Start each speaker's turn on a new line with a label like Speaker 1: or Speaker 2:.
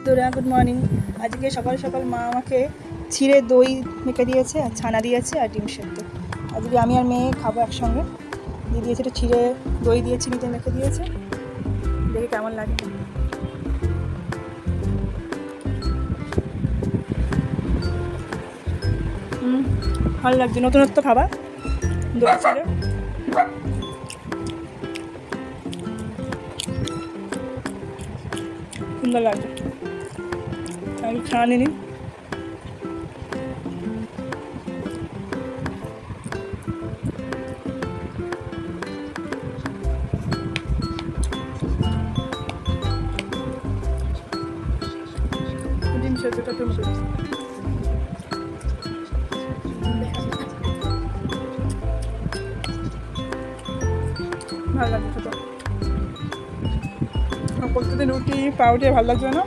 Speaker 1: বন্ধুরা good morning. আজকে সকাল সকাল মা আমাকে চিড়ে দই মেখে দিয়েছে আর ছানা দিয়েছে আর ডিম সেদ্ধ। আজকে আমি আর মেয়ে খাবো একসঙ্গে। দিয়ে দিয়েছে একটু চিড়ে দই দিয়ে চিনিতে মেখে দিয়েছে, দেখে কেমন লাগে। ভালো লাগছে, নতুনত্ব খাবার। দই চিড়ে সুন্দর লাগছে। আমি ছানা নিই। ডিম সেদ্ধটা তো ভালো লাগছে। প্রত্যেকদিন রুটি পাউরুটি ভালো লাগছে না।